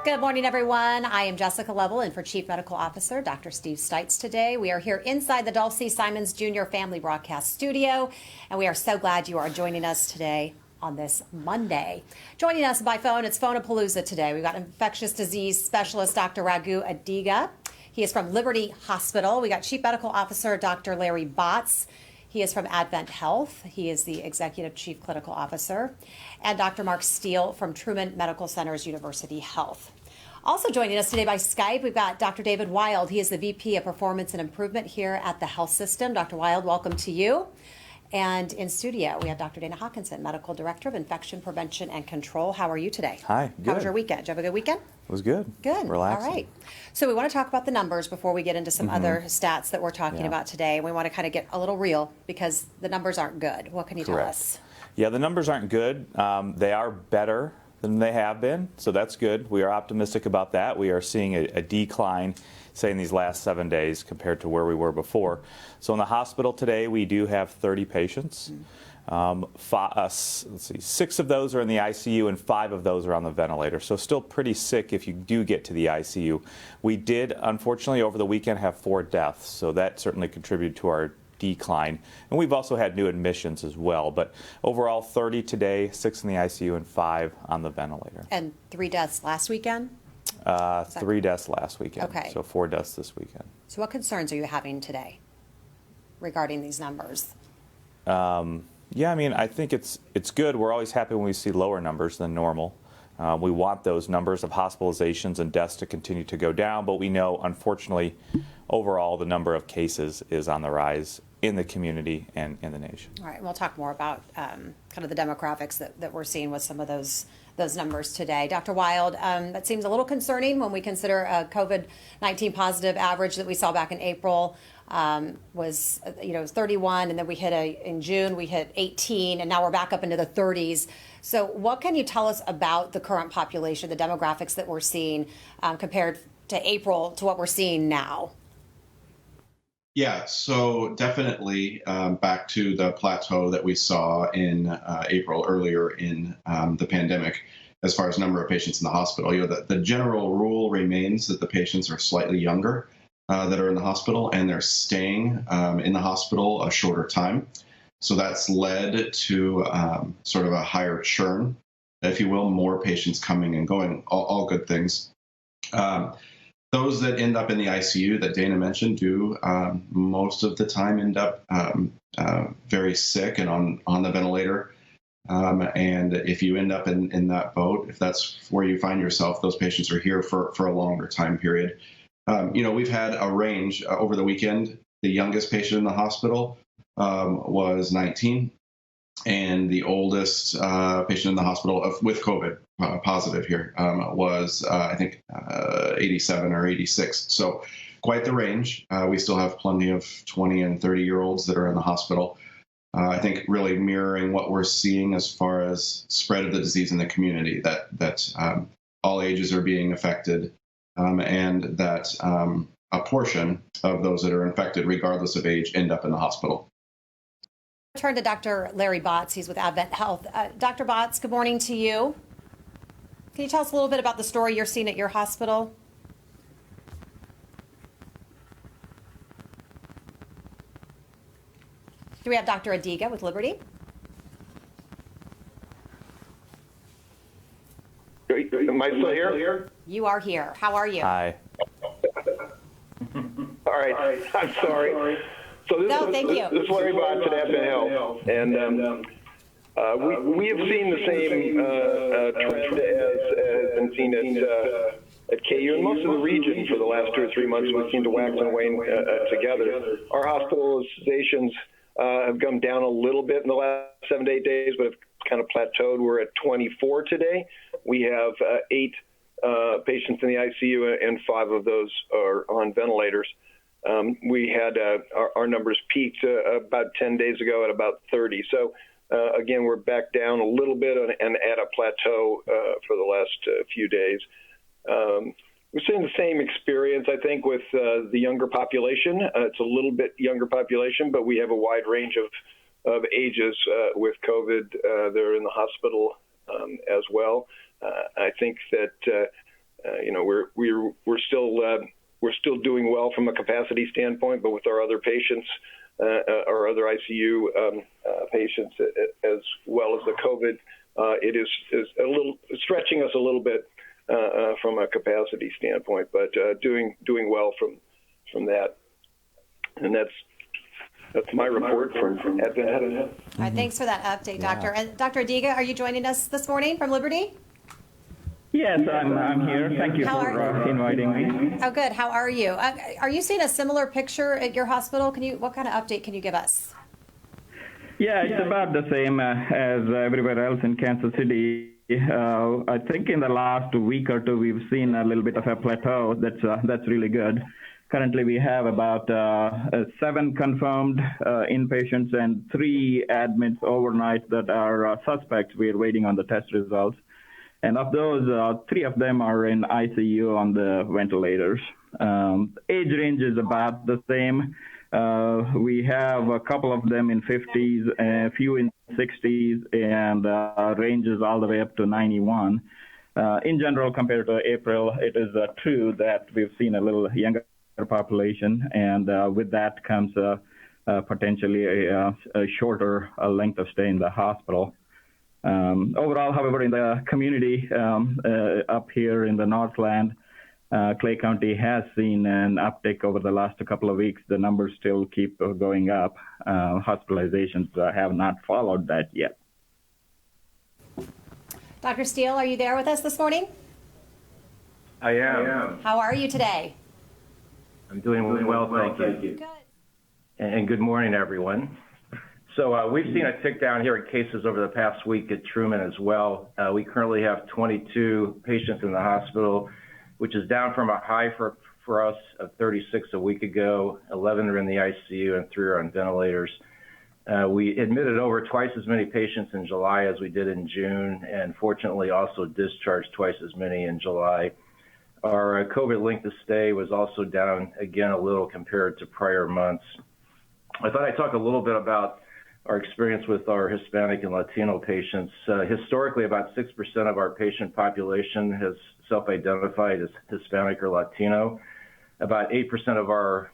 Good morning, everyone. I am Jessica Lovell, and for Chief Medical Officer Dr. Steve Stites today. We are here inside the Dulcie Simons Jr. Family Broadcast Studio, and we are so glad you are joining us today on this Monday. Joining us by phone, it's Phone-a-Palooza today. We've got infectious disease specialist Dr. Raghu Adiga. He is from Liberty Hospital. We got Chief Medical Officer Dr. Larry Botts. He is from Advent Health. He is the Executive Chief Clinical Officer. And Dr. Mark Steele from Truman Medical Centers, University Health. Also joining us today by Skype, we've got Dr. David Wild. He is the VP of Performance and Improvement here at the health system. Dr. Wild, welcome to you. And in studio, we have Dr. Dana Hawkinson, Medical Director of Infection Prevention and Control. How are you today? Hi, good. How was your weekend? Did you have a good weekend? It was good. Good. Relaxing. All right. So we want to talk about the numbers before we get into some other stats that we're talking about today. And we want to kind of get a little real because the numbers aren't good. What can you tell us? Yeah, the numbers aren't good. They are better than they have been, so that's good. We are optimistic about that. We are seeing a decline, say, in these last 7 days compared to where we were before. So in the hospital today, we do have 30 patients. Let's see, 6 of those are in the ICU and 5 of those are on the ventilator. So still pretty sick if you do get to the ICU. We did, unfortunately, over the weekend have 4 deaths, so that certainly contributed to our decline. And we've also had new admissions as well. But overall, 30 today, 6 in the ICU and 5 on the ventilator. And 3 deaths last weekend? 3 deaths last weekend. Okay. So 4 deaths this weekend. So what concerns are you having today regarding these numbers? Yeah, I mean, I think it's good. We're always happy when we see lower numbers than normal. We want those numbers of hospitalizations and deaths to continue to go down, but we know, unfortunately, overall, the number of cases is on the rise in the community and in the nation. All right, and we'll talk more about kind of the demographics that we're seeing with some of those numbers today. Dr. Wild, that seems a little concerning when we consider a COVID-19 positive average that we saw back in April was 31, and then we hit in June we hit 18, and now we're back up into the 30s. So what can you tell us about the current population, the demographics that we're seeing compared to April to what we're seeing now? Yeah, so definitely back to the plateau that we saw in April, earlier in the pandemic, as far as number of patients in the hospital. The general rule remains that the patients are slightly younger that are in the hospital, and they're staying in the hospital a shorter time. So that's led to sort of a higher churn, if you will, more patients coming and going, all good things. Those that end up in the ICU that Dana mentioned do most of the time end up very sick and on the ventilator. And if you end up in that boat, if that's where you find yourself, those patients are here for a longer time period. We've had a range over the weekend. The youngest patient in the hospital was 19, and the oldest patient in the hospital with COVID positive here was, I think, 87 or 86. So quite the range. We still have plenty of 20 and 30-year-olds that are in the hospital. I think really mirroring what we're seeing as far as spread of the disease in the community, that all ages are being affected, and that a portion of those that are infected, regardless of age, end up in the hospital. Turn to Dr. Larry Botts. He's with Advent Health. Dr. Botts, good morning to you. Can you tell us a little bit about the story you're seeing at your hospital? Do we have Dr. Adiga with Liberty? Am I still here? You are here. How are you? Hi. All right. I'm sorry. So this is Larry Botts at Advent Health, and we have seen the same trend as been seen at KU and most of the region for the last 2 or 3 months. We've seen to wax and wane together. Our hospitalizations have come down a little bit in the last 7 to 8 days, but have kind of plateaued. We're at 24 today. We have 8 patients in the ICU, and 5 of those are on ventilators. We had our numbers peaked about 10 days ago at about 30. So again, we're back down a little bit and at a plateau for the last few days. We're seeing the same experience, I think, with the younger population. It's a little bit younger population, but we have a wide range of ages with COVID. They're in the hospital as well. I think that we're still doing well from a capacity standpoint, but with our other patients, our other ICU patients, as well as the COVID, it is a little stretching us a little bit from a capacity standpoint, but doing well from that, and that's my report from Advent Health. All right, thanks for that update, Doctor. And Dr. Adiga, are you joining us this morning from Liberty? Yes, I'm here. Thank you for inviting me. Oh, good. How are you? Are you seeing a similar picture at your hospital? What kind of update can you give us? Yeah, it's about the same as everywhere else in Kansas City. I think in the last week or two, we've seen a little bit of a plateau. That's really good. Currently, we have about 7 confirmed inpatients and 3 admits overnight that are suspects. We are waiting on the test results. And of those, 3 of them are in ICU on the ventilators. Age range is about the same. We have a couple of them in 50s, a few in 60s, and ranges all the way up to 91. In general, compared to April, it is true that we've seen a little younger population, and with that comes potentially a shorter length of stay in the hospital. Overall, however, in the community up here in the Northland, Clay County has seen an uptick over the last couple of weeks. The numbers still keep going up. Hospitalizations have not followed that yet. Dr. Steele, are you there with us this morning? I am. How are you today? I'm doing well, thank you. Good. And good morning, everyone. So we've seen a tick down here in cases over the past week at Truman as well. We currently have 22 patients in the hospital, which is down from a high for us of 36 a week ago. 11 are in the ICU and 3 are on ventilators. We admitted over twice as many patients in July as we did in June, and fortunately also discharged twice as many in July. Our COVID length of stay was also down again a little compared to prior months. I thought I'd talk a little bit about our experience with our Hispanic and Latino patients. Historically, about 6% of our patient population has self-identified as Hispanic or Latino. About 8% of our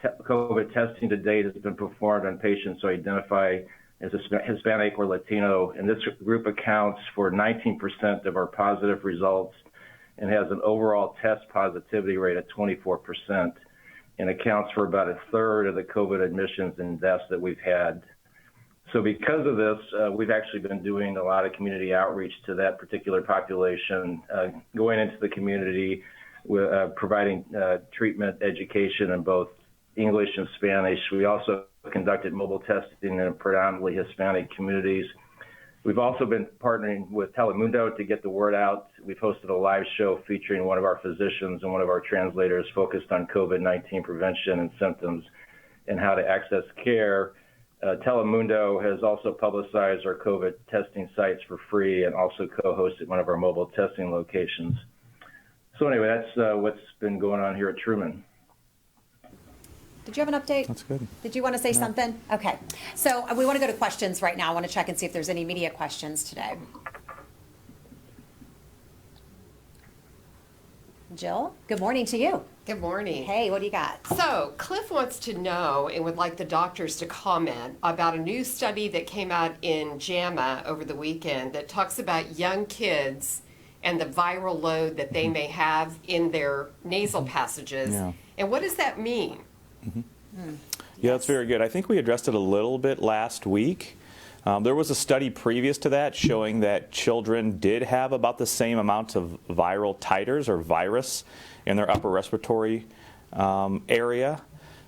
COVID testing to date has been performed on patients who identify as Hispanic or Latino, and this group accounts for 19% of our positive results and has an overall test positivity rate of 24% and accounts for about 1/3 of the COVID admissions and deaths that we've had. So because of this, we've actually been doing a lot of community outreach to that particular population, going into the community, providing treatment education in both English and Spanish. We also conducted mobile testing in predominantly Hispanic communities. We've also been partnering with Telemundo to get the word out. We've hosted a live show featuring one of our physicians and one of our translators focused on COVID-19 prevention and symptoms and how to access care. Telemundo has also publicized our COVID testing sites for free and also co-hosted one of our mobile testing locations. So anyway, that's what's been going on here at Truman. Did you have an update? That's good. Did you want to say something? Okay. So we want to go to questions right now. I want to check and see if there's any media questions today. Jill, good morning to you. Good morning. Hey, what do you got? So, Cliff wants to know and would like the doctors to comment about a new study that came out in JAMA over the weekend that talks about young kids and the viral load that they may have in their nasal passages. Yeah. And what does that mean? Yeah, that's very good. I think we addressed it a little bit last week. There was a study previous to that showing that children did have about the same amount of viral titers or virus in their upper respiratory area.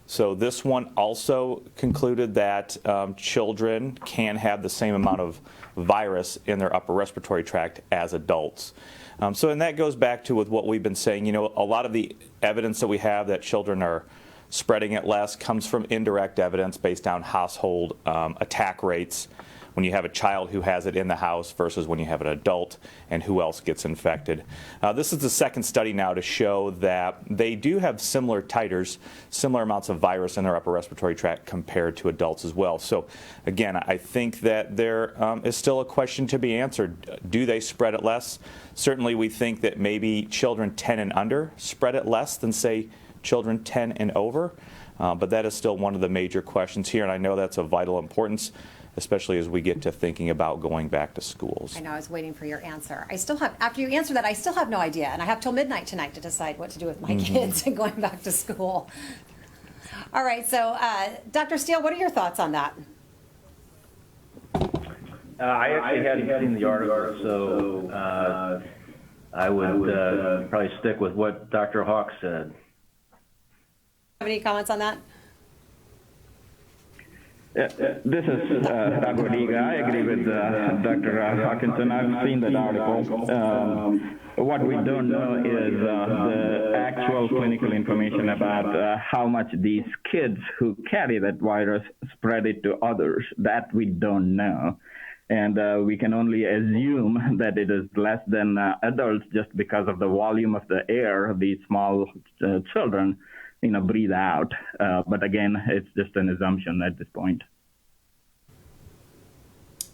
So this one also concluded that children can have the same amount of virus in their upper respiratory tract as adults. And that goes back to with what we've been saying. You know, a lot of the evidence that we have that children are spreading it less comes from indirect evidence based on household attack rates when you have a child who has it in the house versus when you have an adult and who else gets infected. This is the second study now to show that they do have similar titers, similar amounts of virus in their upper respiratory tract compared to adults as well. So again, I think that there is still a question to be answered. Do they spread it less? Certainly we think that maybe children 10 and under spread it less than, say, children 10 and over. But that is still one of the major questions here, and I know that's of vital importance, especially as we get to thinking about going back to schools. I know, I was waiting for your answer. I still have, after you answer that, I still have no idea, and I have till midnight tonight to decide what to do with my kids and going back to school. All right, so Dr. Steele, what are your thoughts on that? I actually hadn't seen the article, so I would probably stick with what Dr. Hawk said. Have any comments on that? This is Raghu Adiga. I agree with Dr. Hawkinson. I've seen that article. What we don't know is the actual clinical information about how much these kids who carry that virus spread it to others. That we don't know. And we can only assume that it is less than adults just because of the volume of the air these small children breathe out. But again, it's just an assumption at this point.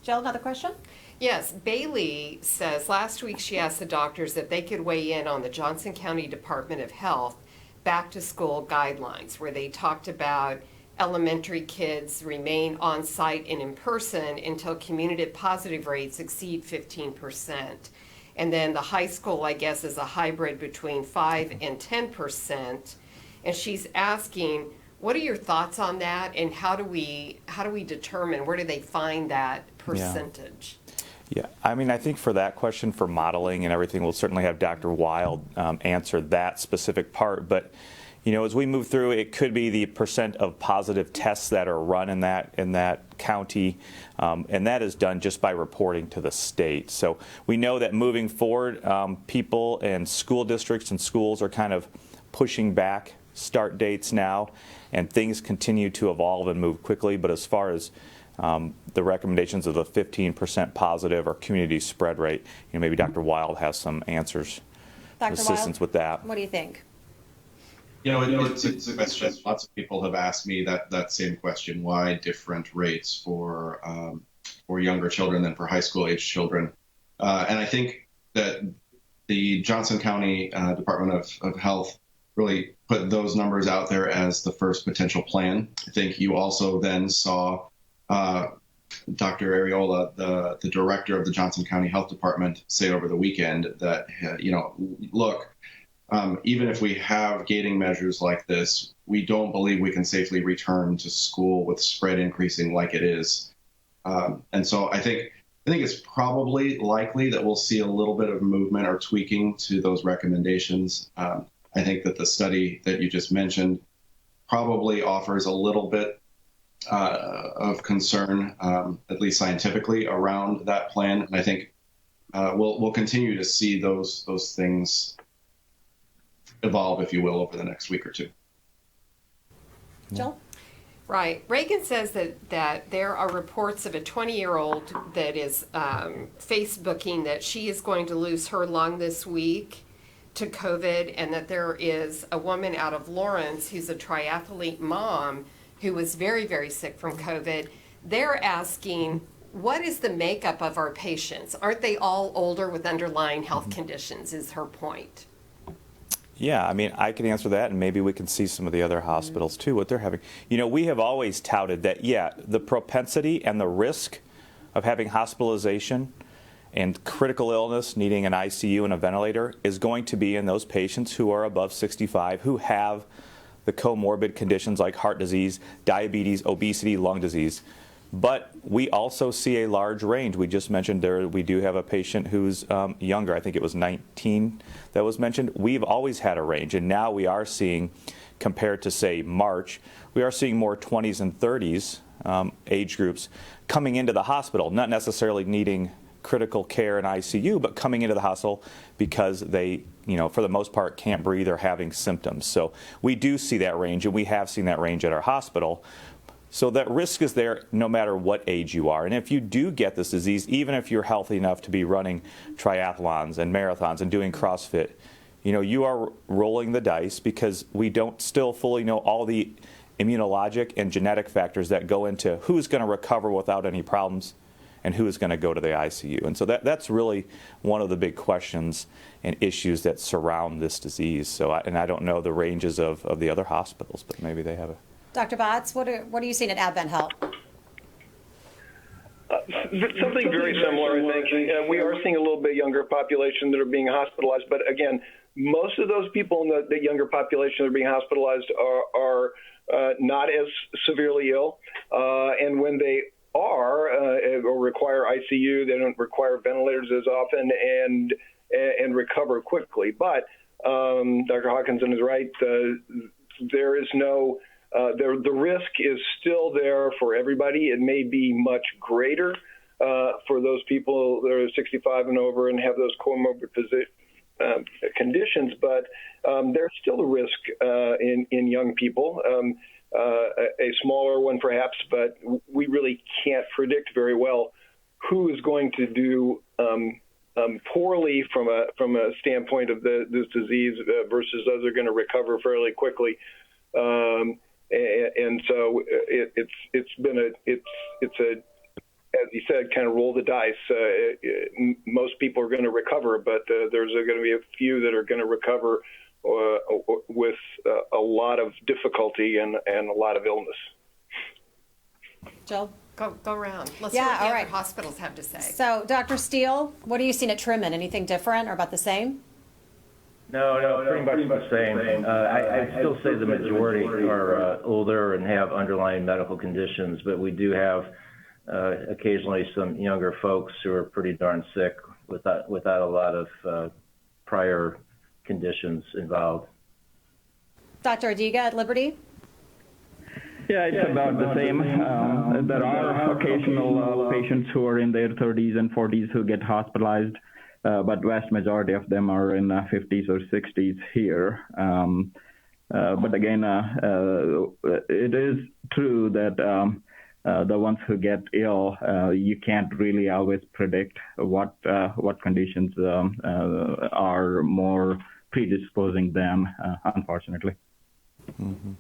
Jill, another question? Yes, Bailey says last week she asked the doctors if they could weigh in on the Johnson County Department of Health back to school guidelines, where they talked about elementary kids remain on site and in person until cumulative positive rates exceed 15%. And then the high school, I guess, is a hybrid between 5 and 10%. And she's asking, what are your thoughts on that, and how do we determine, where do they find that percentage? Yeah, I mean, I think for that question, for modeling and everything, we'll certainly have Dr. Wild answer that specific part. But as we move through, it could be the percent of positive tests that are run in that county, and that is done just by reporting to the state. So we know that moving forward, people and school districts and schools are kind of pushing back start dates now, and things continue to evolve and move quickly. But as far as the recommendations of the 15% positive or community spread rate, maybe Dr. Wild has some answers, assistance with that. What do you think? It's a question. Lots of people have asked me that same question: why different rates for younger children than for high school age children? And I think that the Johnson County Department of Health really put those numbers out there as the first potential plan. I think you also then saw Dr. Ariola, the director of the Johnson County Health Department, say over the weekend that, look, even if we have gating measures like this, we don't believe we can safely return to school with spread increasing like it is. And so I think it's probably likely that we'll see a little bit of movement or tweaking to those recommendations. I think that the study that you just mentioned probably offers a little bit of concern, at least scientifically, around that plan. And I think we'll continue to see those things evolve, if you will, over the next week or two. Jill? Right. Reagan says that there are reports of a 20-year-old that is Facebooking that she is going to lose her lung this week to COVID, and that there is a woman out of Lawrence who's a triathlete mom who was very, very sick from COVID. They're asking, what is the makeup of our patients? Aren't they all older with underlying health conditions, is her point. Yeah, I mean, I can answer that, and maybe we can see some of the other hospitals too, what they're having. We have always touted that, the propensity and the risk of having hospitalization and critical illness needing an ICU and a ventilator is going to be in those patients who are above 65, who have the comorbid conditions like heart disease, diabetes, obesity, lung disease. But we also see a large range. We just mentioned we do have a patient who's younger. I think it was 19 that was mentioned. We've always had a range, and now we are seeing, compared to, say, March, we are seeing more 20s and 30s age groups coming into the hospital, not necessarily needing critical care in ICU, but coming into the hospital because they, for the most part, can't breathe or having symptoms. So we do see that range, and we have seen that range at our hospital. So that risk is there no matter what age you are. And if you do get this disease, even if you're healthy enough to be running triathlons and marathons and doing CrossFit, you are rolling the dice because we don't still fully know all the immunologic and genetic factors that go into who's going to recover without any problems and who is going to go to the ICU. And so that's really one of the big questions and issues that surround this disease. So, I don't know the ranges of the other hospitals, but maybe they have a... Dr. Botts, what are you seeing at Advent Health? Something very similar, I think. We are seeing a little bit younger population that are being hospitalized, but again, most of those people in the younger population that are being hospitalized are not as severely ill, and when they are or require ICU, they don't require ventilators as often and recover quickly. But Dr. Hawkinson is right. There is no the risk is still there for everybody. It may be much greater for those people that are 65 and over and have those comorbid conditions, but there's still a risk in young people, a smaller one perhaps, but we really can't predict very well who is going to do poorly from a standpoint of this disease versus those are going to recover fairly quickly. And so it's a as you said, kind of roll the dice. Most people are going to recover, but there's going to be a few that are going to recover with a lot of difficulty and a lot of illness. Jill? Go around. Let's hear what the other hospitals have to say. So, Dr. Steele, what are you seeing at Truman? Anything different or about the same? No, pretty much the same. I'd still say the majority are older and have underlying medical conditions, but we do have occasionally some younger folks who are pretty darn sick without a lot of prior conditions involved. Dr. Adiga at Liberty? Yeah, it's about the same. There are occasional patients who are in their 30s and 40s who get hospitalized, but vast majority of them are in 50s or 60s here. But again, it is true that the ones who get ill, you can't really always predict what conditions are more predisposing them, unfortunately. Mm-hmm.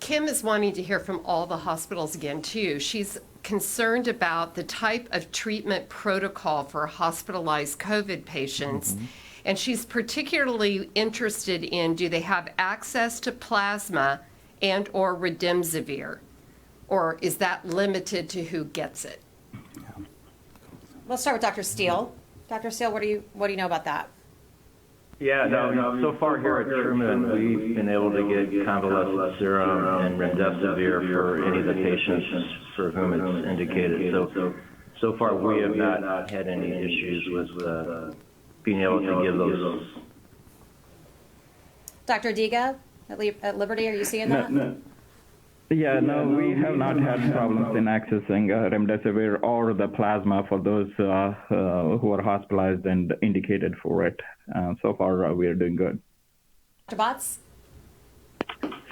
Kim is wanting to hear from all the hospitals again, too. She's concerned about the type of treatment protocol for hospitalized COVID patients. Mm-hmm. And she's particularly interested in, do they have access to plasma and or remdesivir? Or is that limited to who gets it? Let's start with Dr. Steele. Dr. Steele, what do you know about that? Yeah, so far here at Truman, we've been able to get convalescent serum and remdesivir for any of the patients for whom it's indicated. So far we have not had any issues with being able to give those. Dr. Adiga at Liberty, are you seeing that? No. Yeah, no, we have not had problems in accessing remdesivir or the plasma for those who are hospitalized and indicated for it. So far, we are doing good. Dr. Botts?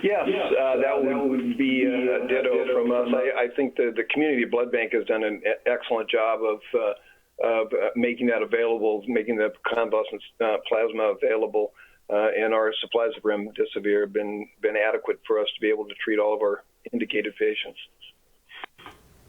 Yes, that would be a ditto from us. I think the community blood bank has done an excellent job of making that available, making the convalescent plasma available. And our supplies of remdesivir have been adequate for us to be able to treat all of our indicated patients.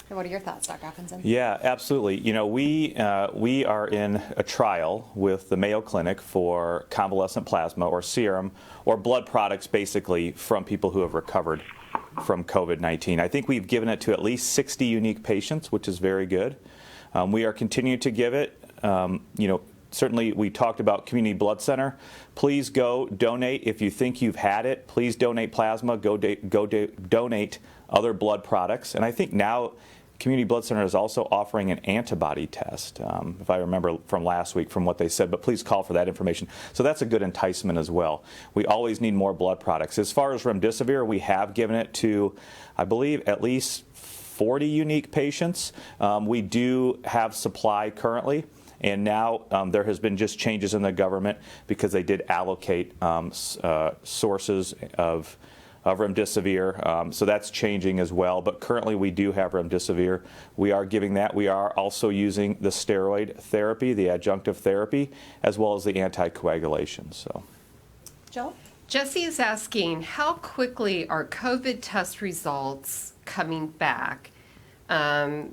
And what are your thoughts, Dr. Hawkinson? Yeah, absolutely. We are in a trial with the Mayo Clinic for convalescent plasma or serum or blood products basically from people who have recovered from COVID-19. I think we've given it to at least 60 unique patients, which is very good. We are continuing to give it. Certainly, we talked about Community Blood Center. Please go donate if you think you've had it. Please donate plasma. Go donate other blood products. And I think now Community Blood Center is also offering an antibody test, if I remember from last week from what they said. But please call for that information. So that's a good enticement as well. We always need more blood products. As far as remdesivir, we have given it to, I believe, at least 40 unique patients. We do have supply currently. And now there has been just changes in the government because they did allocate sources of of remdesivir. So that's changing as well. But currently we do have remdesivir. We are giving that. We are also using the steroid therapy, the adjunctive therapy, as well as the anticoagulation. So, Jill? Jesse is asking, how quickly are COVID test results coming back?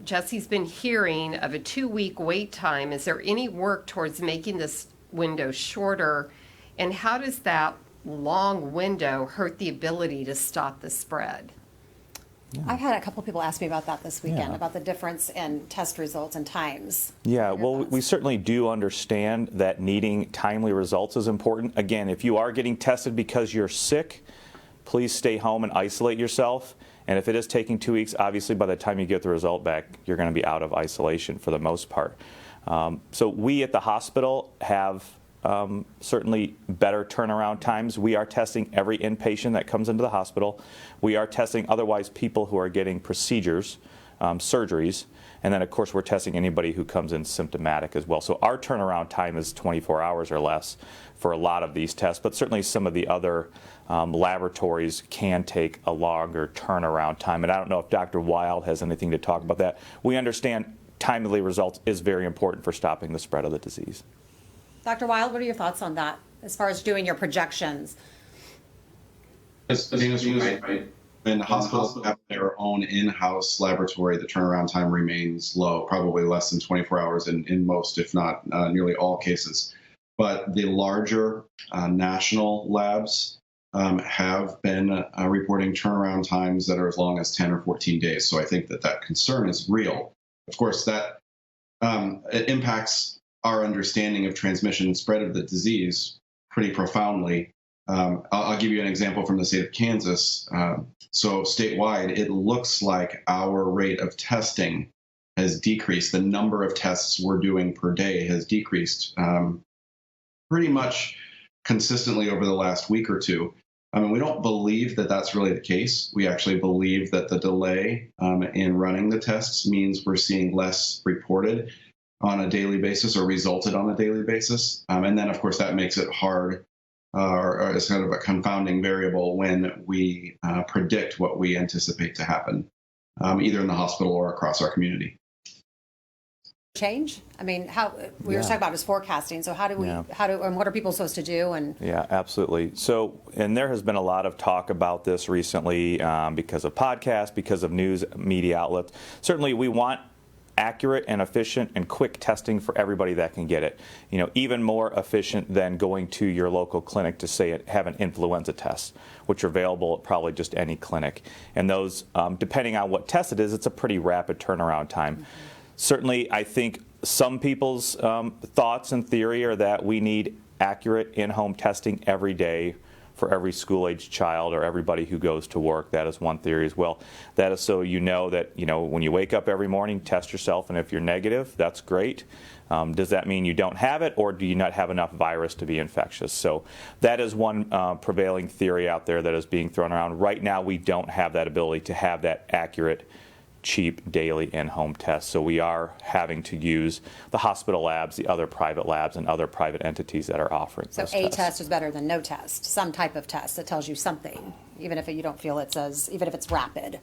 Jesse's been hearing of a 2-week wait time. Is there any work towards making this window shorter? And how does that long window hurt the ability to stop the spread? Yeah. I've had a couple of people ask me about that this weekend, about the difference in test results and times. Yeah, well, we certainly do understand that needing timely results is important. Again, if you are getting tested because you're sick, please stay home and isolate yourself. And if it is taking 2 weeks, obviously by the time you get the result back, you're going to be out of isolation for the most part. So we at the hospital have certainly better turnaround times. We are testing every inpatient that comes into the hospital. We are testing otherwise people who are getting procedures, surgeries, and then of course we're testing anybody who comes in symptomatic as well. So our turnaround time is 24 hours or less for a lot of these tests, but certainly some of the other laboratories can take a longer turnaround time. And I don't know if Dr. Wild has anything to talk about that. We understand timely results is very important for stopping the spread of the disease. Dr. Wild, what are your thoughts on that as far as doing your projections? As Dana's right. When hospitals have their own in-house laboratory, the turnaround time remains low, probably less than 24 hours in most, if not nearly all cases. But the larger national labs have been reporting turnaround times that are as long as 10 or 14 days. So I think that concern is real. Of course, that it impacts our understanding of transmission and spread of the disease pretty profoundly. I'll give you an example from the state of Kansas. So statewide, it looks like our rate of testing has decreased. The number of tests we're doing per day has decreased pretty much consistently over the last week or two. I mean, we don't believe that that's really the case. We actually believe that the delay in running the tests means we're seeing less reported on a daily basis or resulted on a daily basis. And then, of course, that makes it hard or is kind of a confounding variable when we predict what we anticipate to happen, either in the hospital or across our community. Change? I mean, how we were talking about is forecasting. So how do we, and what are people supposed to do? And yeah, absolutely. So, and there has been a lot of talk about this recently because of podcasts, because of news media outlets. Certainly, we want accurate and efficient and quick testing for everybody that can get it. You know, even more efficient than going to your local clinic to say have an influenza test, which are available at probably just any clinic. And those, depending on what test it is, it's a pretty rapid turnaround time. Mm-hmm. Certainly, I think some people's thoughts and theory are that we need accurate in-home testing every day for every school-age child or everybody who goes to work. That is one theory as well. That is so you know that, you know, when you wake up every morning, test yourself, and if you're negative, that's great. Does that mean you don't have it, or do you not have enough virus to be infectious? So that is one prevailing theory out there that is being thrown around. Right now, we don't have that ability to have that accurate, cheap daily in-home test. So we are having to use the hospital labs, the other private labs, and other private entities that are offering those tests. Test is better than no test, some type of test that tells you something, even if you don't feel it says, even if it's rapid.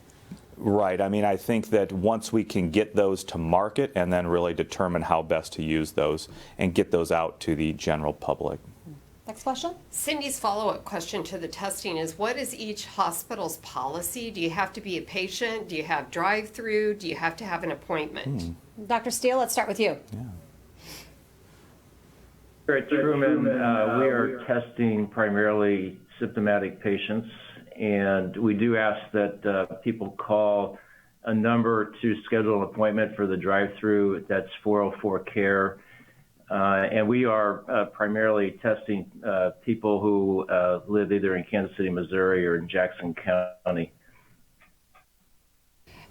Right. I mean, I think that once we can get those to market and then really determine how best to use those and get those out to the general public. Next question. Cindy's follow-up question to the testing is, what is each hospital's policy? Do you have to be a patient? Do you have drive-through? Do you have to have an appointment? Dr. Steele, let's start with you. Yeah. Here at Truman, we are testing primarily symptomatic patients, and we do ask that people call a number to schedule an appointment for the drive-through. That's 404-CARE. And we are primarily testing people who live either in Kansas City, Missouri, or in Jackson County.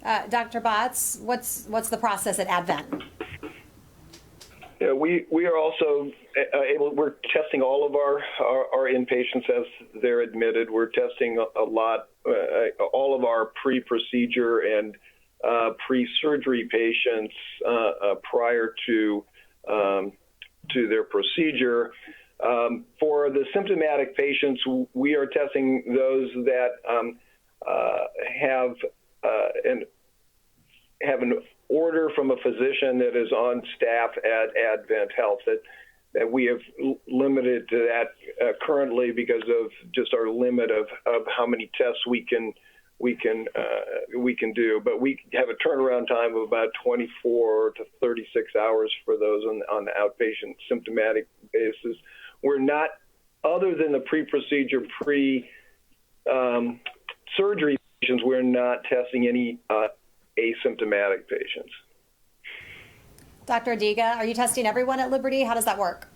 Dr. Botts, what's the process at Advent? Yeah, we are also we're testing all of our inpatients as they're admitted. We're testing a lot, all of our pre-procedure and pre-surgery patients prior to their procedure. For the symptomatic patients, we are testing those that have an order from a physician that is on staff at Advent Health. That we have limited to that currently because of just our limit of how many tests we can do. But we have a turnaround time of about 24 to 36 hours for those on the outpatient symptomatic basis. We're not, other than the pre-procedure, surgery patients, we're not testing any asymptomatic patients. Dr. Adiga, are you testing everyone at Liberty? How does that work?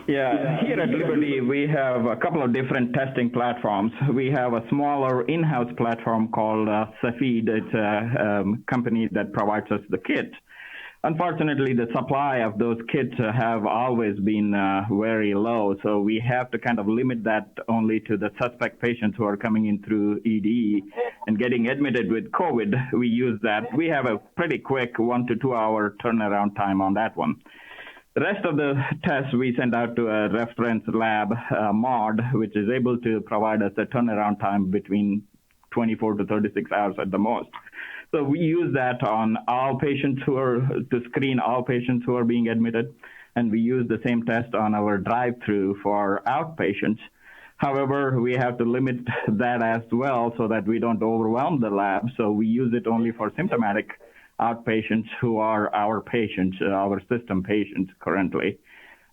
Yeah, here at Liberty, we have a couple of different testing platforms. We have a smaller in-house platform called Cepheid. It's a company that provides us the kits. Unfortunately, the supply of those kits have always been very low, so we have to kind of limit that only to the suspect patients who are coming in through ED and getting admitted with COVID. We use that. We have a pretty quick 1 to 2 hour turnaround time on that one. The rest of the tests we send out to a reference lab, MOD, which is able to provide us a turnaround time between 24 to 36 hours at the most. So we use that on all patients to screen all patients who are being admitted, and we use the same test on our drive-through for outpatients. However, we have to limit that as well so that we don't overwhelm the lab. So we use it only for symptomatic outpatients who are our patients, our system patients currently.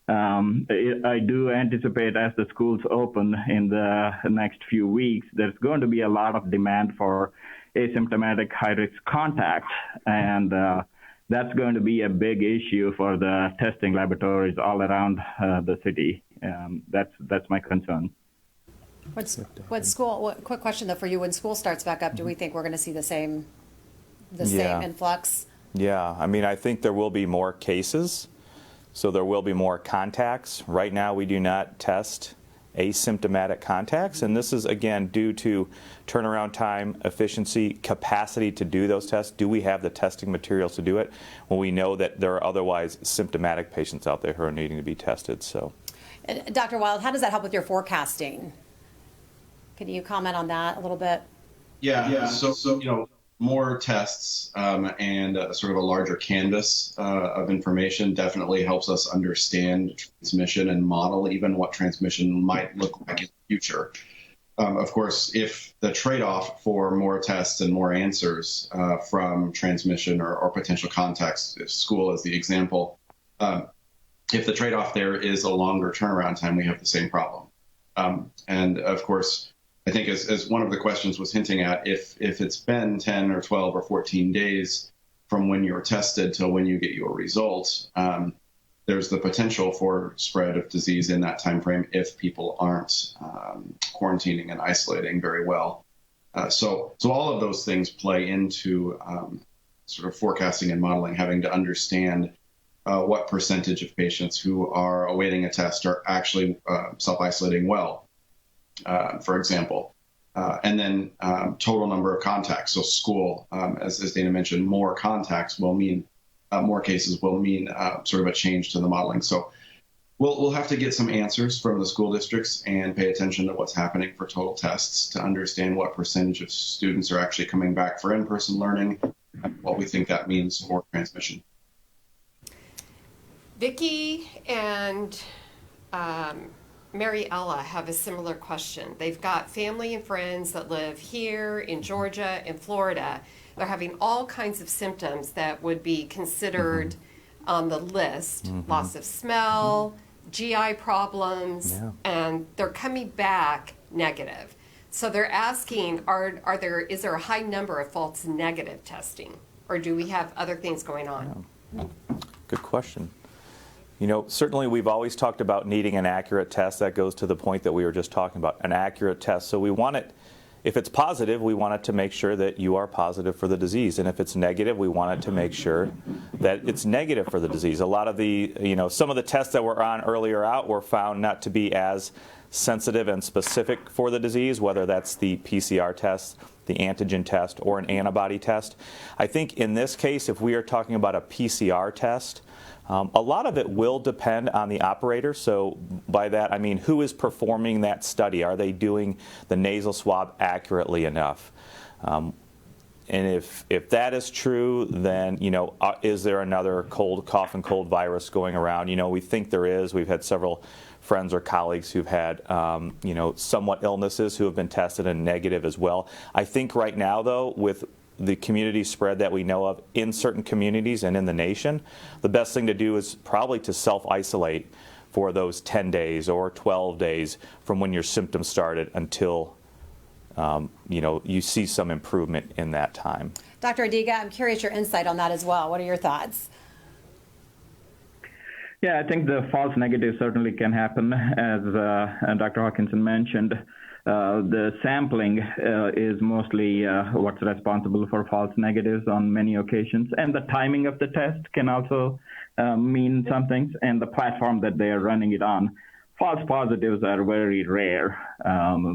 I do anticipate as the schools open in the next few weeks, there's going to be a lot of demand for asymptomatic high-risk contacts, and that's going to be a big issue for the testing laboratories all around the city. That's my concern. Quick question though for you, when school starts back up, do we think we're going to see the same influx? Yeah, I mean, I think there will be more cases, so there will be more contacts. Right now, we do not test asymptomatic contacts, and this is, again, due to turnaround time, efficiency, capacity to do those tests. Do we have the testing materials to do it when we know that there are otherwise symptomatic patients out there who are needing to be tested? So, and Dr. Wild, how does that help with your forecasting? Can you comment on that a little bit? Yeah. So more tests and sort of a larger canvas of information definitely helps us understand transmission and model even what transmission might look like in the future. Of course, if the trade-off for more tests and more answers from transmission or potential contacts, if school is the example, if the trade-off there is a longer turnaround time, we have the same problem. And of course, I think as one of the questions was hinting at, if it's been 10 or 12 or 14 days from when you're tested till when you get your result, there's the potential for spread of disease in that time frame if people aren't quarantining and isolating very well. So all of those things play into sort of forecasting and modeling, having to understand what percentage of patients who are awaiting a test are actually self-isolating well. For example, and then total number of contacts. So school, as Dana mentioned, more contacts will mean more cases will mean sort of a change to the modeling. So we'll have to get some answers from the school districts and pay attention to what's happening for total tests to understand what percentage of students are actually coming back for in-person learning and what we think that means for transmission. Vicki and Mary Ella have a similar question. They've got family and friends that live here in Georgia and Florida. They're having all kinds of symptoms that would be considered on the list. Loss of smell, GI problems, and they're coming back negative. So they're asking, is there a high number of false negative testing, or do we have other things going on? Good question. You know, certainly we've always talked about needing an accurate test. That goes to the point that we were just talking about, an accurate test. So we want it, if it's positive, we want it to make sure that you are positive for the disease. And if it's negative, we want it to make sure that it's negative for the disease. A lot of the, some of the tests that were on earlier out were found not to be as sensitive and specific for the disease, whether that's the PCR test, the antigen test or an antibody test. I think in this case, if we are talking about a PCR test, a lot of it will depend on the operator. So by that, I mean, who is performing that study? Are they doing the nasal swab accurately enough? And if that is true, then, is there another cough and cold virus going around? We think there is. We've had several friends or colleagues who've had, somewhat illnesses who have been tested and negative as well. I think right now, though, with the community spread that we know of in certain communities and in the nation, the best thing to do is probably to self-isolate for those 10 days or 12 days from when your symptoms started until you see some improvement in that time. Dr. Adiga, I'm curious your insight on that as well. What are your thoughts? Yeah, I think the false negative certainly can happen, as Dr. Hawkinson mentioned. The sampling is mostly what's responsible for false negatives on many occasions, and the timing of the test can also mean something, and the platform that they are running it on. False positives are very rare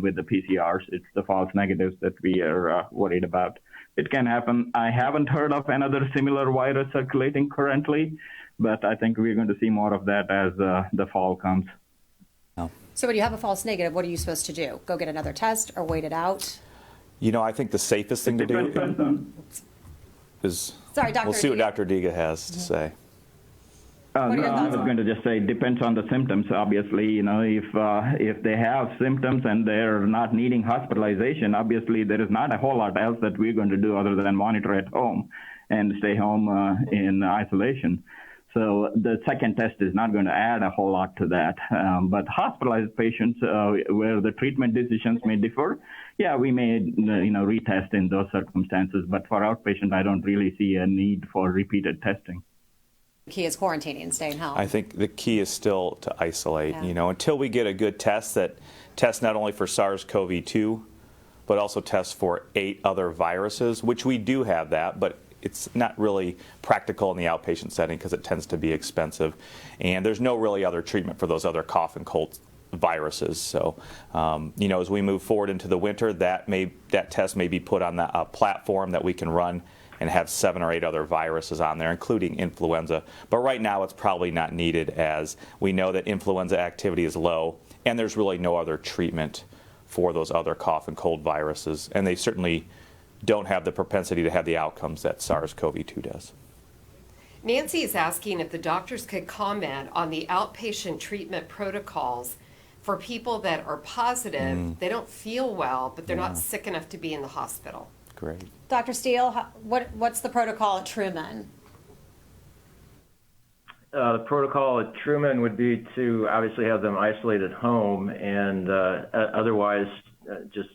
with the PCRs. It's the false negatives that we are worried about. It can happen. I haven't heard of another similar virus circulating currently, but I think we're going to see more of that as the fall comes. So when you have a false negative, what are you supposed to do? Go get another test or wait it out? I think the safest thing to do is, Sorry, Dr. we'll see what Adiga. Dr. Adiga has to say. No, I was going to just say, depends on the symptoms, obviously. If they have symptoms and they're not needing hospitalization, obviously there is not a whole lot else that we're going to do other than monitor at home and stay home in isolation. So the second test is not going to add a whole lot to that. But hospitalized patients where the treatment decisions may differ, yeah, we may retest in those circumstances. But for outpatient, I don't really see a need for repeated testing. The key is quarantining and staying home. I think the key is still to isolate, until we get a good test that tests not only for SARS-CoV-2, but also tests for 8 other viruses, which we do have that, but it's not really practical in the outpatient setting because it tends to be expensive. And there's no really other treatment for those other cough and cold viruses. So, as we move forward into the winter, that test may be put on a platform that we can run and have 7 or 8 other viruses on there, including influenza. But right now, it's probably not needed, as we know that influenza activity is low, and there's really no other treatment for those other cough and cold viruses. And they certainly don't have the propensity to have the outcomes that SARS-CoV-2 does. Nancy is asking if the doctors could comment on the outpatient treatment protocols for people that are positive, they don't feel well, but they're not sick enough to be in the hospital. Great. Dr. Steele, what's the protocol at Truman? The protocol at Truman would be to obviously have them isolated home, and otherwise just,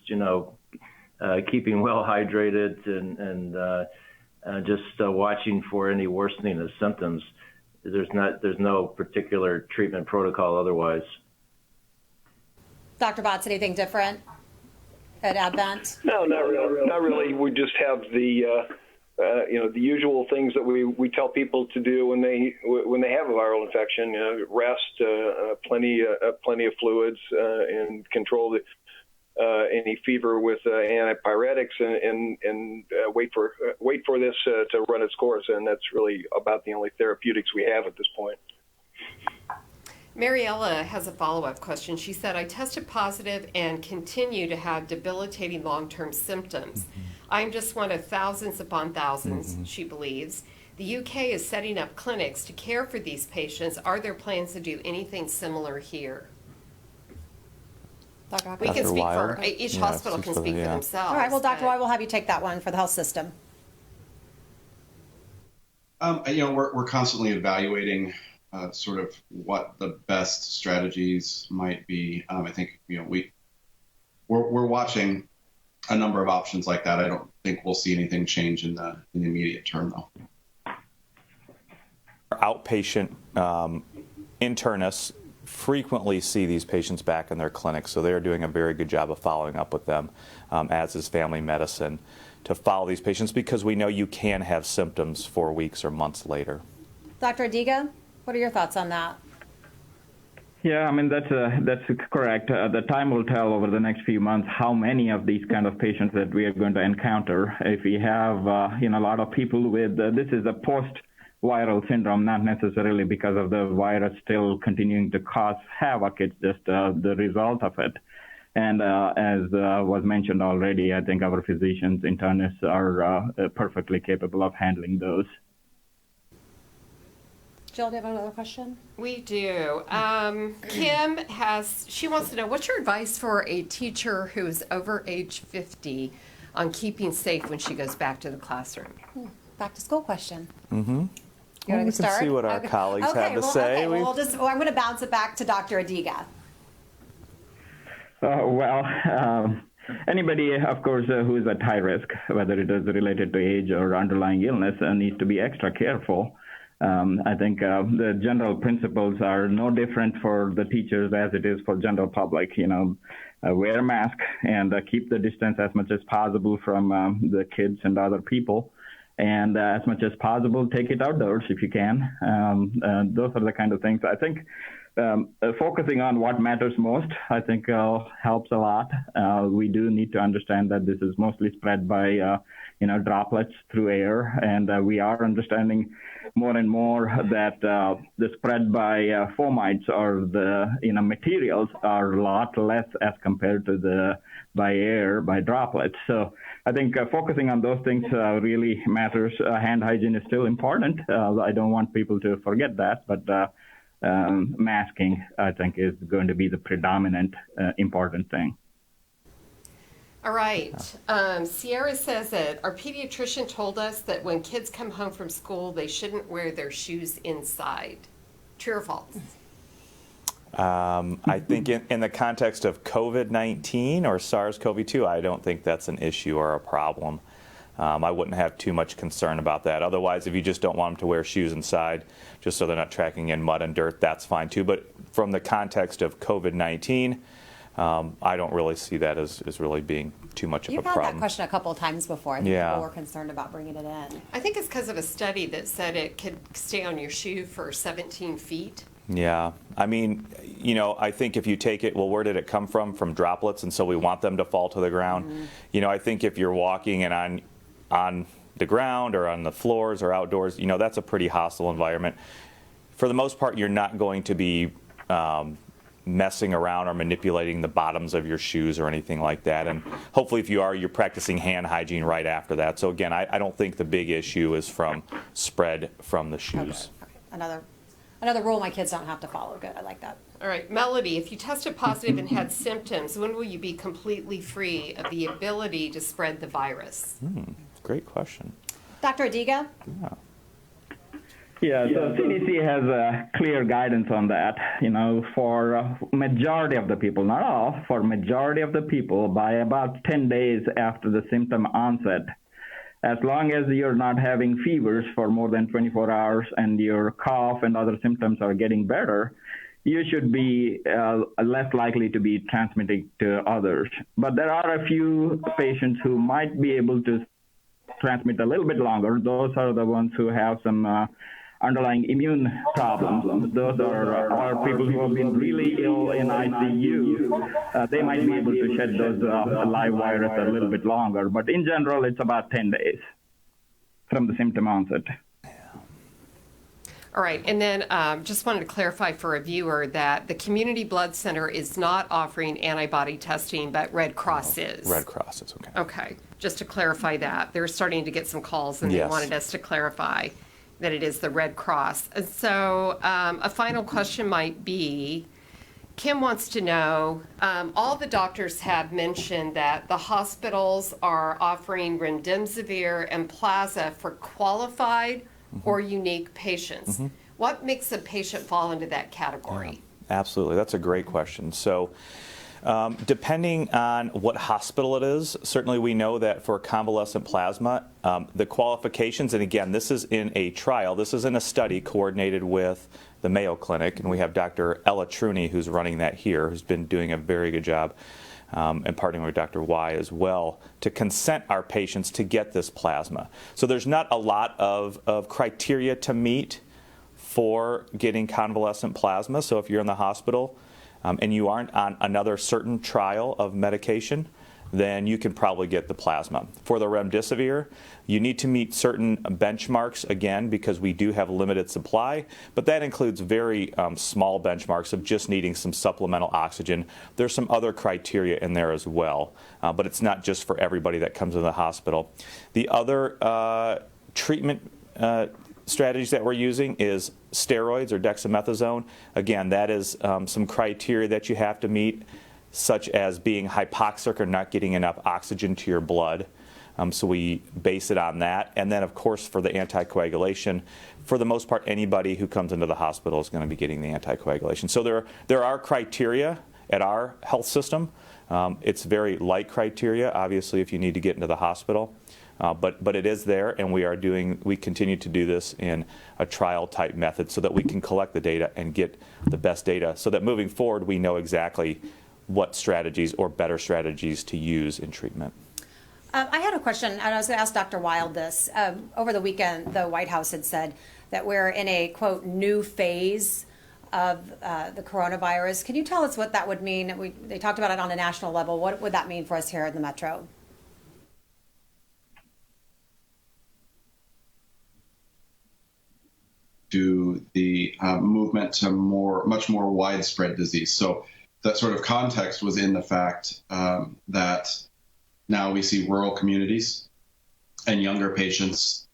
keeping well hydrated and just watching for any worsening of symptoms. There's no particular treatment protocol otherwise. Dr. Botts, anything different at Advent? No, not really. We just have the the usual things that we tell people to do when they have a viral infection. Rest, plenty of fluids, and control any fever with antipyretics, and wait for this to run its course. And that's really about the only therapeutics we have at this point. Mariella has a follow-up question. She said, I tested positive and continue to have debilitating long-term symptoms. I'm just one of thousands upon thousands, she believes. The UK is setting up clinics to care for these patients. Are there plans to do anything similar here? We can speak for, each hospital can speak for themselves. All right, well, Dr. Roy, we'll have you take that one for the health system. We're constantly evaluating sort of what the best strategies might be. I think we're watching a number of options like that. I don't think we'll see anything change in the immediate term, though. Outpatient internists frequently see these patients back in their clinics, so they're doing a very good job of following up with them, as is family medicine, to follow these patients, because we know you can have symptoms for weeks or months later. Dr. Adiga, what are your thoughts on that? Yeah, I mean, that's correct. The time will tell over the next few months how many of these kind of patients that we are going to encounter. If we have, a lot of people with, this is a post-viral syndrome, not necessarily because of the virus still continuing to cause havoc. It's just the result of it. And as was mentioned already, I think our physicians, internists are perfectly capable of handling those. Jill, do you have another question? We do. Kim she wants to know, what's your advice for a teacher who is over age 50 on keeping safe when she goes back to the classroom? Back to school question. Mm-hmm. You want We to can start? see what our colleagues have to say. Okay, well, I'm going to bounce it back to Dr. Adiga. Anybody, of course, who is at high risk, whether it is related to age or underlying illness, needs to be extra careful. I think the general principles are no different for the teachers as it is for general public. Wear a mask and keep the distance as much as possible from the kids and other people. And as much as possible, take it outdoors if you can. Those are the kind of things. I think focusing on what matters most, I think helps a lot. We do need to understand that this is mostly spread by, droplets through air. And we are understanding more and more that the spread by fomites or the materials are a lot less as compared to by air, by droplets. So I think focusing on those things really matters. Hand hygiene is still important. I don't want people to forget that, but masking, I think, is going to be the predominant important thing. All right. Sierra says that our pediatrician told us that when kids come home from school, they shouldn't wear their shoes inside. True or false? I think in the context of COVID-19 or SARS-CoV-2, I don't think that's an issue or a problem. I wouldn't have too much concern about that. Otherwise, if you just don't want them to wear shoes inside, just so they're not tracking in mud and dirt, that's fine too. But from the context of COVID-19, I don't really see that as really being too much of a problem. You've had that question a couple of times before. I think people were concerned about bringing it in. I think it's because of a study that said it could stay on your shoe for 17 feet. Yeah. I mean, I think if you take it, well, where did it come from? From droplets, and so we want them to fall to the ground. Mm-hmm. I think if you're walking and on the ground or on the floors or outdoors, that's a pretty hostile environment. For the most part, you're not going to be messing around or manipulating the bottoms of your shoes or anything like that. And hopefully if you are, you're practicing hand hygiene right after that. So again, I don't think the big issue is from spread from the shoes. Okay. Another rule my kids don't have to follow. Good, I like that. All right, Melody, if you tested positive and had symptoms, when will you be completely free of the ability to spread the virus? Great question. Dr. Adiga? Yeah, so CDC has a clear guidance on that. For majority of the people, not all, for majority of the people, by about 10 days after the symptom onset, as long as you're not having fevers for more than 24 hours and your cough and other symptoms are getting better, you should be less likely to be transmitting to others. But there are a few patients who might be able to transmit a little bit longer. Those are the ones who have some underlying immune problems. Those are people who have been really ill in ICU. They might be able to shed those live virus a little bit longer. But in general, it's about 10 days from the symptom onset. All right, and then just wanted to clarify for a viewer that the Community Blood Center is not offering antibody testing, but Red Cross is. Red Cross is, okay. Okay, just to clarify that. They're starting to get some calls, and they wanted us to clarify that it is the Red Cross. And so a final question might be, Kim wants to know, all the doctors have mentioned that the hospitals are offering remdesivir and Plaza for qualified or unique patients. What makes a patient fall into that category? Yeah, absolutely, that's a great question. So depending on what hospital it is, certainly we know that for convalescent plasma, the qualifications, and again, this is in a trial, this is in a study coordinated with the Mayo Clinic, and we have Dr. Ella Truman who's running that here, who's been doing a very good job, and partnering with Dr. Y as well, to consent our patients to get this plasma. So there's not a lot of criteria to meet for getting convalescent plasma. So if you're in the hospital and you aren't on another certain trial of medication, then you can probably get the plasma. For the remdesivir, you need to meet certain benchmarks, again, because we do have limited supply, but that includes very small benchmarks of just needing some supplemental oxygen. There's some other criteria in there as well, but it's not just for everybody that comes to the hospital. The other treatment strategies that we're using is steroids or dexamethasone. Again, that is some criteria that you have to meet, such as being hypoxic or not getting enough oxygen to your blood. So we base it on that. And then, of course, for the anticoagulation, for the most part, anybody who comes into the hospital is going to be getting the anticoagulation. So there are criteria at our health system. It's very light criteria, obviously, if you need to get into the hospital. But it is there, and we continue to do this in a trial-type method so that we can collect the data and get the best data so that moving forward we know exactly what strategies or better strategies to use in treatment. I had a question, and I was going to ask Dr. Wild this. Over the weekend, the White House had said that we're in a, quote, new phase of the coronavirus. Can you tell us what that would mean? They talked about it on a national level. What would that mean for us here in the Metro? To the movement to much more widespread disease. So that sort of context was in the fact that now we see rural communities and younger patients,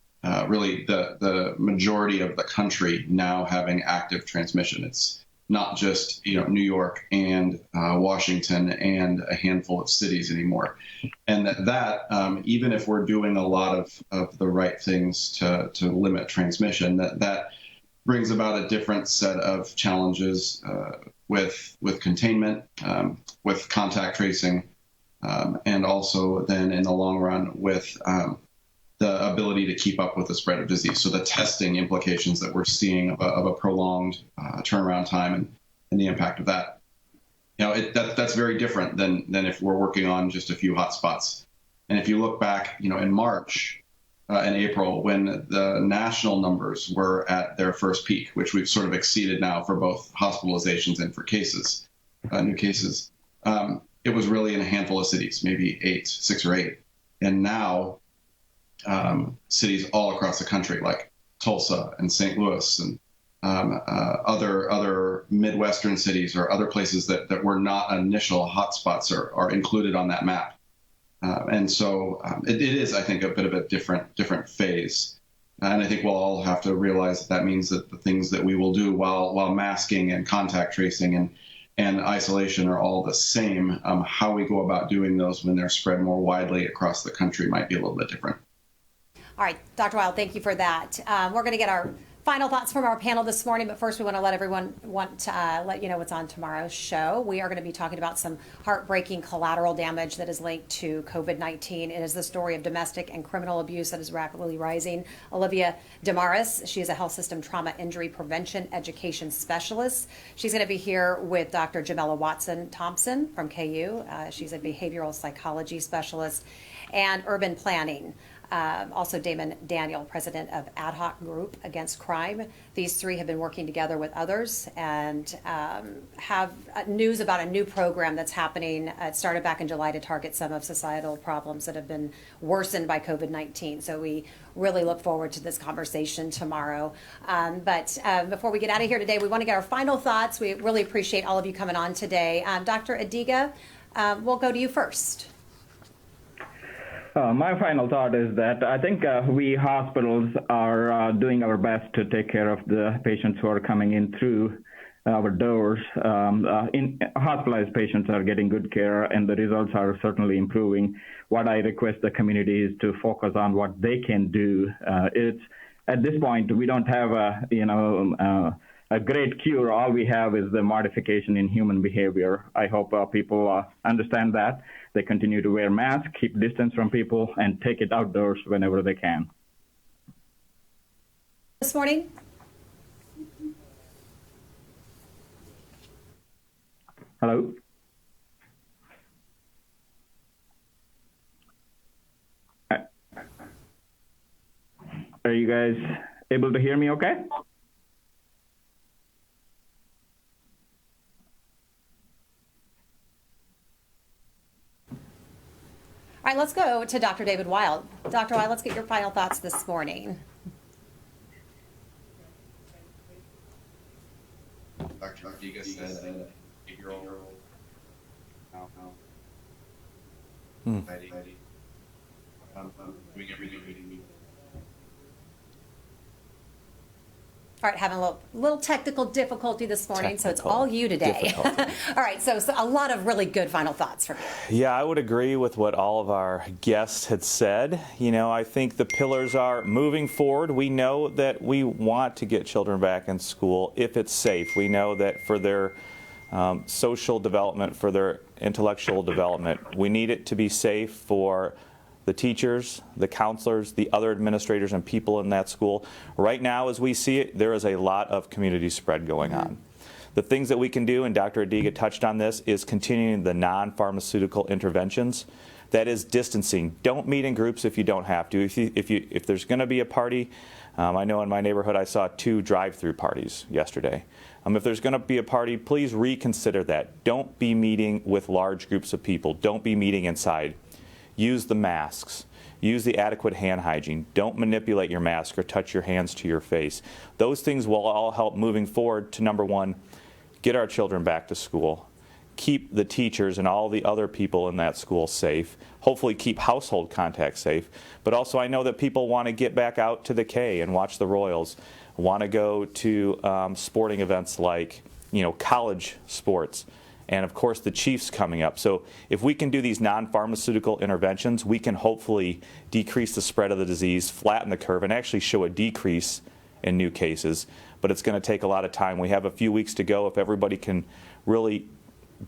really the majority of the country now having active transmission. It's not just New York and Washington and a handful of cities anymore. And that even if we're doing a lot of the right things to limit transmission, that brings about a different set of challenges with containment, with contact tracing, and also then in the long run with the ability to keep up with the spread of disease. So the testing implications that we're seeing of a prolonged turnaround time and the impact of that. That's very different than if we're working on just a few hotspots. And if you look back, in March and April, when the national numbers were at their first peak, which we've sort of exceeded now for both hospitalizations and for cases, new cases, it was really in a handful of cities, maybe 6 or 8. And now cities all across the country, like Tulsa and St. Louis and other Midwestern cities or other places that were not initial hotspots are included on that map. And so it is, I think, a bit of a different phase. And I think we'll all have to realize that means that the things that we will do while masking and contact tracing and isolation are all the same. How we go about doing those when they're spread more widely across the country might be a little bit different. All right, Dr. Wild, thank you for that. We're going to get our final thoughts from our panel this morning, but first we want to let everyone let you know what's on tomorrow's show. We are going to be talking about some heartbreaking collateral damage that is linked to COVID-19. It is the story of domestic and criminal abuse that is rapidly rising. Olivia Damaris, she is a health system trauma injury prevention education specialist. She's going to be here with Dr. Jamela Watson-Thompson from KU. She's a behavioral psychology specialist and urban planning. Also Damon Daniel, president of Ad Hoc Group Against Crime. These three have been working together with others and have news about a new program that's happening. It started back in July to target some of societal problems that have been worsened by COVID-19. So we really look forward to this conversation tomorrow. But before we get out of here today, we want to get our final thoughts. We really appreciate all of you coming on today. Dr. Adiga, we'll go to you first. My final thought is that I think we hospitals are doing our best to take care of the patients who are coming in through our doors. Hospitalized patients are getting good care, and the results are certainly improving. What I request the community is to focus on what they can do. It's at this point we don't have a great cure. All we have is the modification in human behavior. I hope people understand that. They continue to wear masks, keep distance from people, and take it outdoors whenever they can. This morning? Hello? Are you guys able to hear me okay? right, let's go to Dr. David Wild. Dr. Wild, let's get your final thoughts this morning. Dr. Adiga said 8-year-old. Doing everything we need. All right, having a little technical difficulty this morning, so it's all you today. All right, so a lot of really good final thoughts from you. Yeah, I would agree with what all of our guests had said. You know, I think the pillars are moving forward. We know that we want to get children back in school if it's safe. We know that for their social development, for their intellectual development, we need it to be safe for the teachers, the counselors, the other administrators and people in that school. Right now, as we see it, there is a lot of community spread going on. The things that we can do, and Dr. Adiga touched on this, is continuing the non-pharmaceutical interventions. That is distancing. Don't meet in groups if you don't have to. If there's going to be a party, I know in my neighborhood I saw 2 drive-through parties yesterday. If there's going to be a party, please reconsider that. Don't be meeting with large groups of people. Don't be meeting inside. Use the masks. Use the adequate hand hygiene. Don't manipulate your mask or touch your hands to your face. Those things will all help moving forward to, number 1, get our children back to school. Keep the teachers and all the other people in that school safe. Hopefully keep household contacts safe. But also I know that people want to get back out to the K and watch the Royals, want to go to sporting events like, college sports. And of course the Chiefs coming up. So if we can do these non-pharmaceutical interventions, we can hopefully decrease the spread of the disease, flatten the curve, and actually show a decrease in new cases. But it's going to take a lot of time. We have a few weeks to go. If everybody can really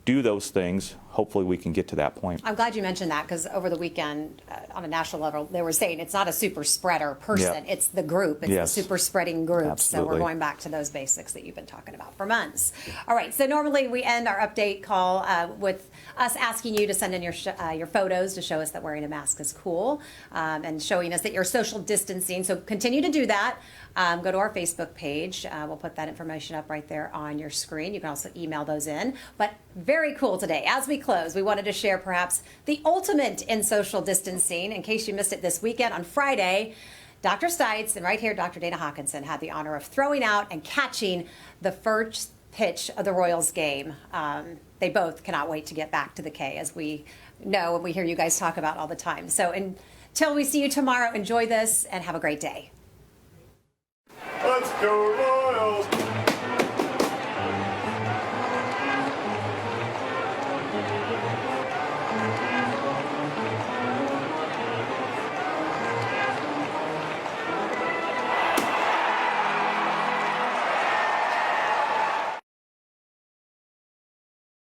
do those things, hopefully we can get to that point. I'm glad you mentioned that, because over the weekend on a national level they were saying it's not a super spreader person, it's the group, it's the super spreading group. Absolutely. So we're going back to those basics that you've been talking about for months. All right, so normally we end our update call with us asking you to send in your photos to show us that wearing a mask is cool, and showing us that you're social distancing. So continue to do that. Go to our Facebook page. We'll put that information up right there on your screen. You can also email those in. But very cool today. As we close, we wanted to share perhaps the ultimate in social distancing. In case you missed it this weekend, on Friday, Dr. Stites and right here Dr. Dana Hawkinson had the honor of throwing out and catching the first pitch of the Royals game. They both cannot wait to get back to the K, as we know and we hear you guys talk about all the time. So until we see you tomorrow, enjoy this and have a great day. Let's go Royals!